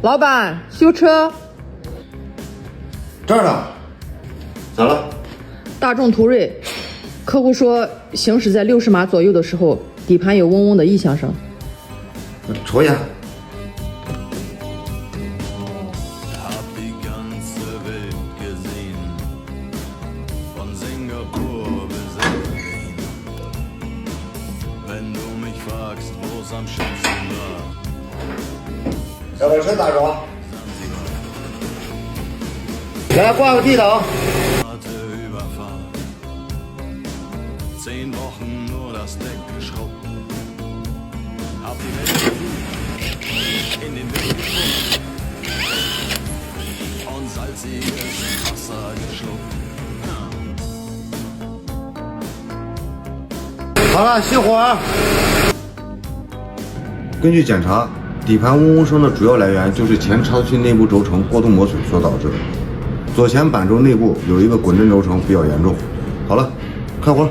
老板，修车。这儿呢。咋了？大众途锐，客户说行驶在60码左右的时候，底盘有嗡嗡的异响声。瞅一眼。要把车打着，来挂个 D 档。好了，熄火。根据检查，底盘嗡嗡声的主要来源就是前超气内部轴承过度磨损所导致的。左前板轴内部有一个滚震轴承比较严重。好了，开活。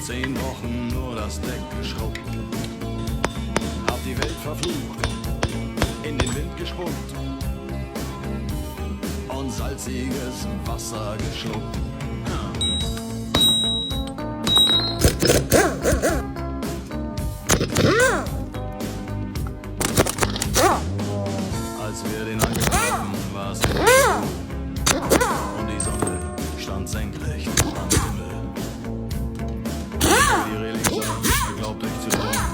10 Wochen nur das Deck geschrubbt, hab die Welt verflucht, in den Wind gespuckt und salziges Wasser geschluckt. Als wir den angekommen, war es und die Sonne stand senkrecht am Himmel. Die Reling glaubt euch zu tun.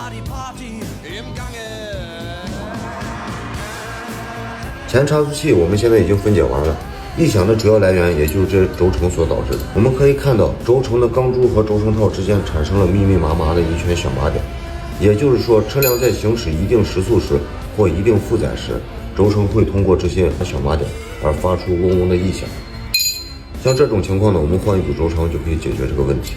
war die Party im Gange. 前差速器我们现在已经分解完了，异响的主要来源也就是这轴承所导致的。我们可以看到轴承的钢珠和轴承套之间产生了密密麻麻的一圈小麻点，也就是说车辆在行驶一定时速时或一定负载时，轴承会通过这些小麻点而发出嗡嗡的异响。像这种情况呢，我们换一组轴承就可以解决这个问题。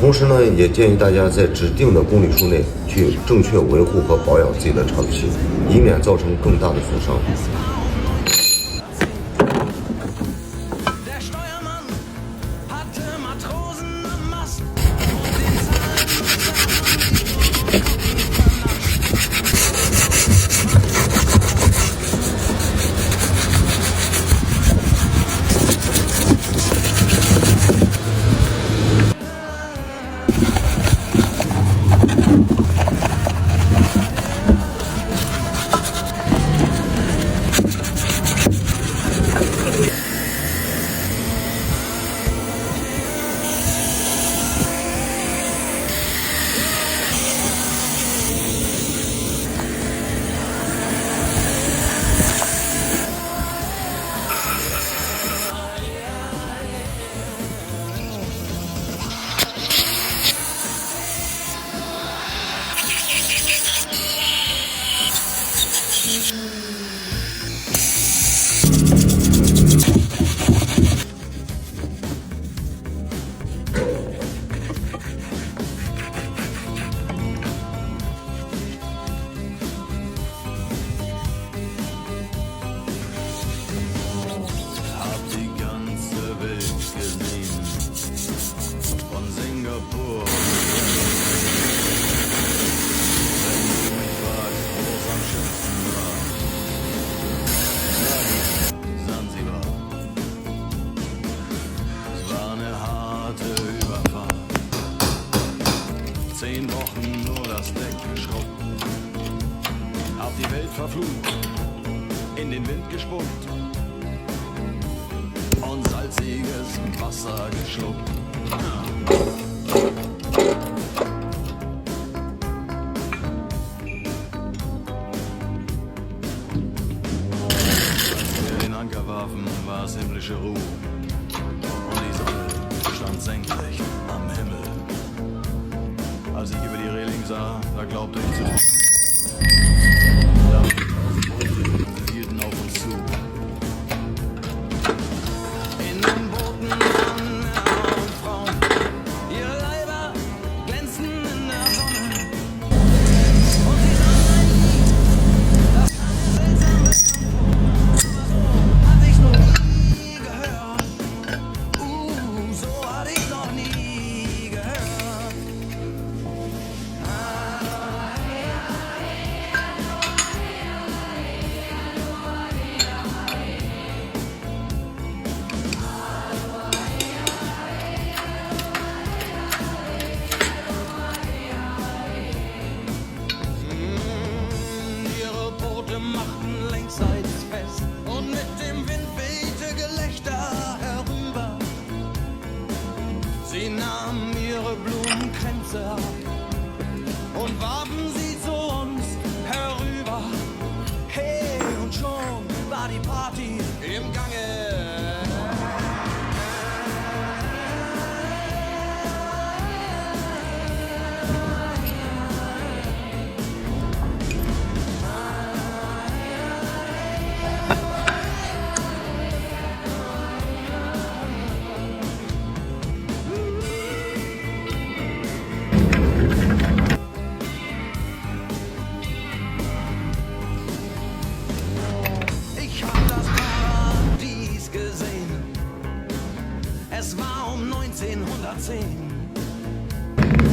同时呢，也建议大家在指定的公里数内去正确维护和保养自己的差速器，以免造成更大的损伤。Die Welt verflucht, in den Wind gespuckt und salziges Wasser geschluckt. Als wir den Anker warfen, war es himmlische Ruhe und die Sonne stand senkrecht am Himmel. Als ich über die Reling sah, da glaubte ich zu. Hielten auf uns zu. In den Booten waren Männer und Frauen. Ihre Leiber glänzten in der Sonne. Und sie sahen ein Lied, das seltsame hatte ich noch nie gehört. So hatte ich noch nie gehört. Machten längsseits fest und mit dem Wind wehte Gelächter herüber. Sie nahmen ihre Blumenkränze ab und warfen sie zu uns herüber. Hey, und schon war die Party im Gange. Es war um 1910.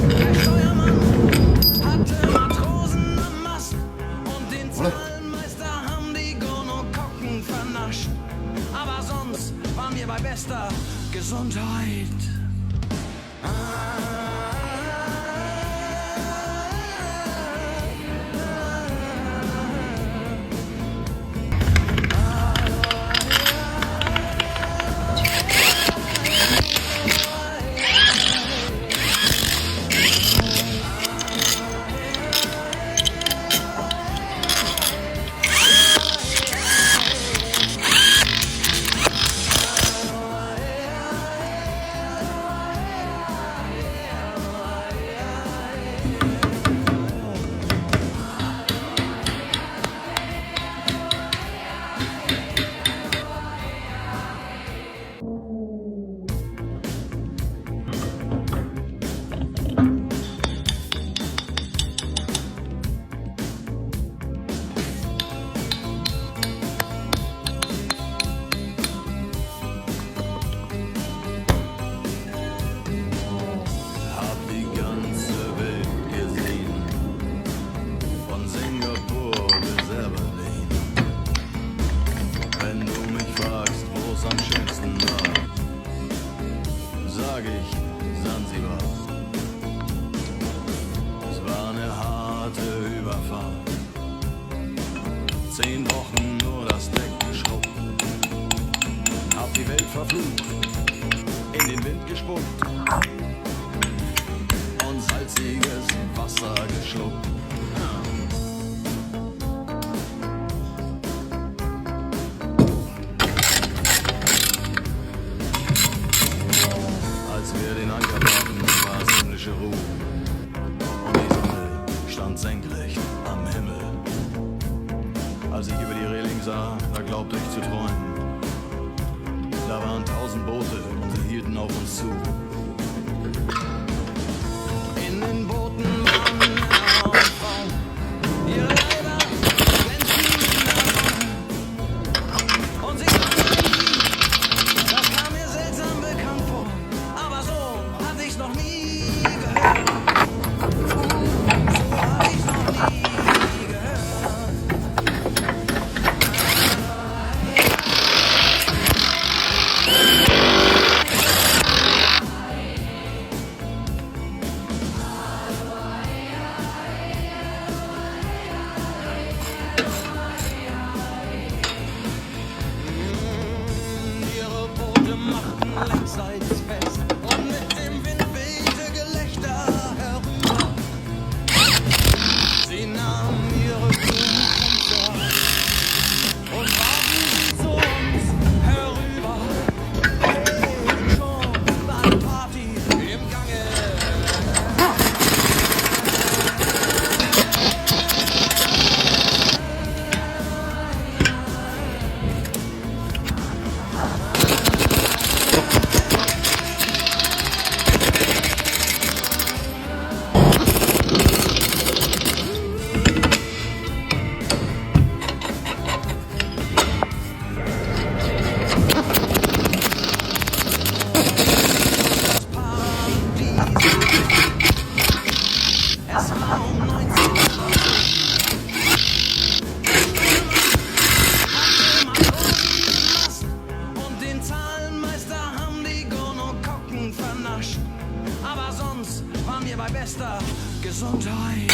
Der Steuermann hatte Matrosen am Mast und den Zahlenmeister haben die Gonokokken vernascht. Aber sonst waren wir bei bester Gesundheit. sag ich Sansibar. Es war eine harte Überfahrt. 10 Wochen nur das Deck geschrubbt. Hab die Welt verflucht, in den Wind gespuckt und salziges Wasser geschluckt. Als wir den Anker brachen, war es himmlische Ruhe und die Sonne stand senkrecht am Himmel. Als ich über die Reling sah, da glaubte ich zu träumen. Da waren 1000 Boote und sie hielten auf uns zu. In den Booten waren Männer und Frauen, ihre Leiber glänzten in der Sonne. Und sie sangen ein Lied, das kam mir seltsam bekannt vor, aber so hatte ich's noch nie gehört. So hab ich's noch nie gehört. Ihre Boote machten längsseits fest und mit dem Wind wehte Gelächter herüber. Sie nahmen ihre Blumen und warfen sie zu uns herüber. Hey, schon war die Party im Gange. Es war um 19 Uhr. Und den Zahlenmeister haben die Gonokokken vernascht. Aber sonst waren wir bei bester Gesundheit.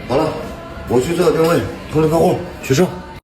好了，我去做定位，通知客户取车。